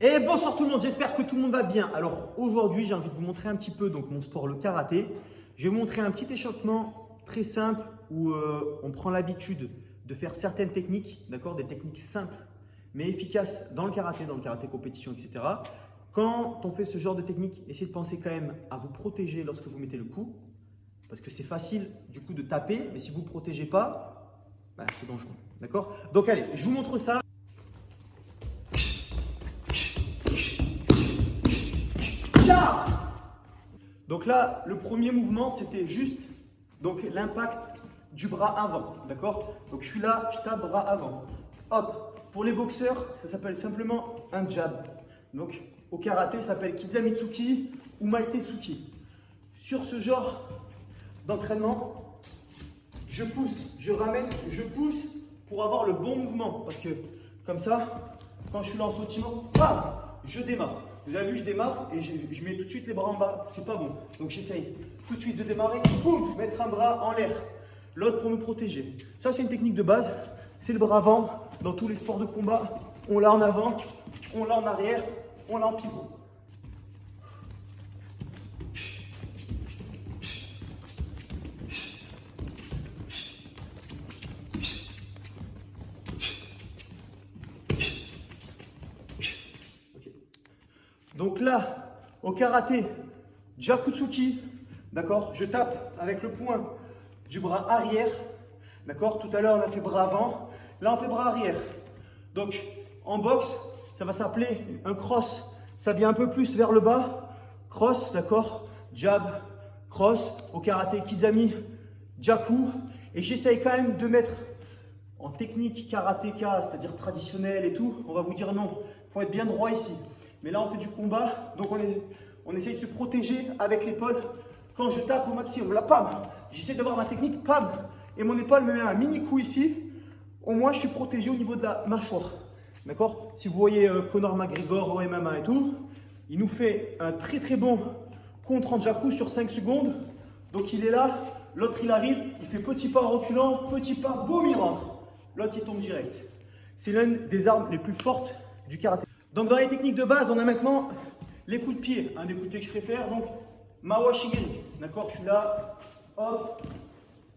Et bonsoir tout le monde, j'espère que tout le monde va bien. Alors aujourd'hui, j'ai envie de vous montrer un petit peu mon sport, le karaté. Je vais vous montrer un petit échauffement très simple où on prend l'habitude de faire certaines techniques, d'accord, des techniques simples mais efficaces dans le karaté compétition, etc. Quand on fait ce genre de technique, essayez de penser quand même à vous protéger lorsque vous mettez le coup, parce que c'est facile du coup de taper, mais si vous ne vous protégez pas, c'est dangereux, d'accord? Donc allez, je vous montre ça. Donc là, le premier mouvement, c'était juste l'impact du bras avant, d'accord? Donc je suis là, je tape bras avant. Hop. Pour les boxeurs, ça s'appelle simplement un jab. Donc au karaté, ça s'appelle Kizamitsuki ou Maitetsuki. Sur ce genre d'entraînement, je pousse, je ramène, je pousse pour avoir le bon mouvement. Parce que comme ça, quand je suis là en sautillon, je démarre. Vous avez vu, je démarre et je mets tout de suite les bras en bas. C'est pas bon. Donc j'essaye tout de suite de démarrer, boum, mettre un bras en l'air. L'autre pour me protéger. Ça, c'est une technique de base. C'est le bras avant. Dans tous les sports de combat, on l'a en avant, on l'a en arrière, on l'a en pivot. Okay. Donc là, au karaté, Jakutsuki, d'accord, je tape avec le poing du bras arrière, d'accord. Tout à l'heure, on a fait bras avant. Là, on fait bras arrière. Donc, en boxe, ça va s'appeler un cross. Ça vient un peu plus vers le bas. Cross, d'accord? Jab, cross. Au karaté, Kizami, Jaku. Et j'essaye quand même de mettre en technique karatéka, c'est-à-dire traditionnelle et tout. On va vous dire non. Il faut être bien droit ici. Mais là, on fait du combat. Donc, on essaye de se protéger avec l'épaule. Quand je tape au maximum, la pam, j'essaie d'avoir ma technique, pam. Et mon épaule me met un mini coup ici. Au moins, je suis protégé au niveau de la mâchoire. D'accord? Si vous voyez Conor McGregor au MMA et tout, il nous fait un très très bon contre en Jaku sur 5 secondes. Donc il est là, l'autre il arrive, il fait petit pas en reculant, petit pas, boum, il rentre. L'autre il tombe direct. C'est l'une des armes les plus fortes du karaté. Donc dans les techniques de base, on a maintenant les coups de pied. Un des coups de pied que je préfère, donc Mawashigiri. D'accord? Je suis là, hop,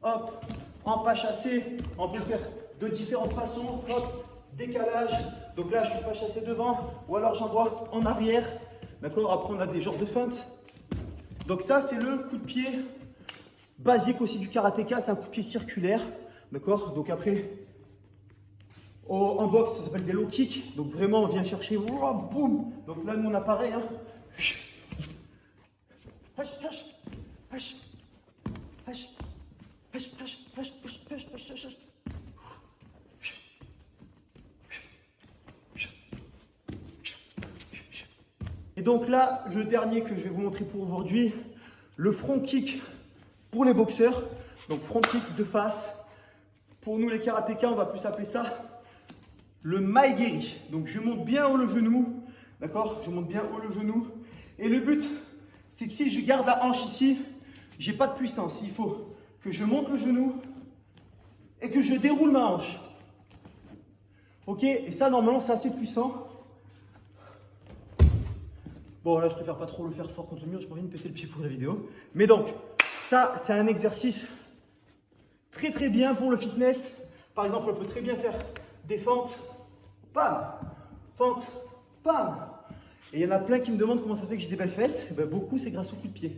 hop, en pas chassé, on peut le faire de différentes façons, hop, décalage, donc là je ne suis pas chassé devant, ou alors j'envoie en arrière, d'accord, après on a des genres de feintes. Donc ça c'est le coup de pied basique aussi du karatéka, c'est un coup de pied circulaire, d'accord, donc après, en boxe ça s'appelle des low kicks, donc vraiment on vient chercher, wow, boum, donc là nous on a pareil, hein. Et donc là, le dernier que je vais vous montrer pour aujourd'hui, le front kick pour les boxeurs. Donc front kick de face. Pour nous les karatékas, on va plus appeler ça le maegeri. Donc je monte bien haut le genou, d'accord? Je monte bien haut le genou. Et le but, c'est que si je garde la hanche ici, j'ai pas de puissance. Il faut que je monte le genou et que je déroule ma hanche. Ok? Et ça, normalement, c'est assez puissant. Bon, là, je préfère pas trop le faire fort contre le mur, j'ai pas envie de me péter le pied pour la vidéo. Mais donc, ça, c'est un exercice très très bien pour le fitness. Par exemple, on peut très bien faire des fentes, pam, fente, pam. Et il y en a plein qui me demandent comment ça se fait que j'ai des belles fesses. Ben, beaucoup, c'est grâce au coup de pied.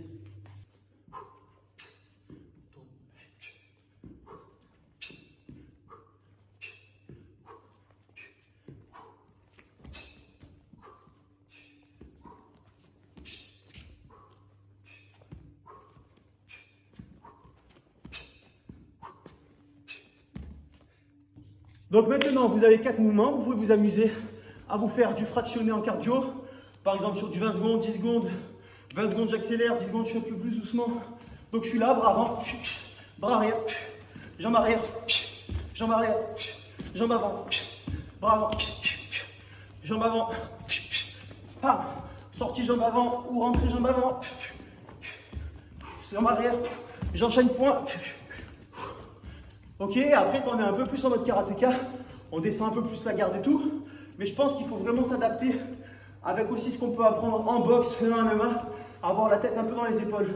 Donc maintenant, vous avez 4 mouvements. Vous pouvez vous amuser à vous faire du fractionné en cardio. Par exemple, sur du 20 secondes, 10 secondes. 20 secondes, j'accélère. 10 secondes, je fais plus doucement. Donc je suis là, bras avant, bras arrière, jambe arrière, jambe arrière, jambe avant, bras avant, jambe avant. Pam, sortie jambe avant ou rentrée jambe avant. Jambe arrière, j'enchaîne point. Ok, après quand on est un peu plus en mode karatéka, on descend un peu plus la garde et tout. Mais je pense qu'il faut vraiment s'adapter avec aussi ce qu'on peut apprendre en boxe, le MMA, avoir la tête un peu dans les épaules.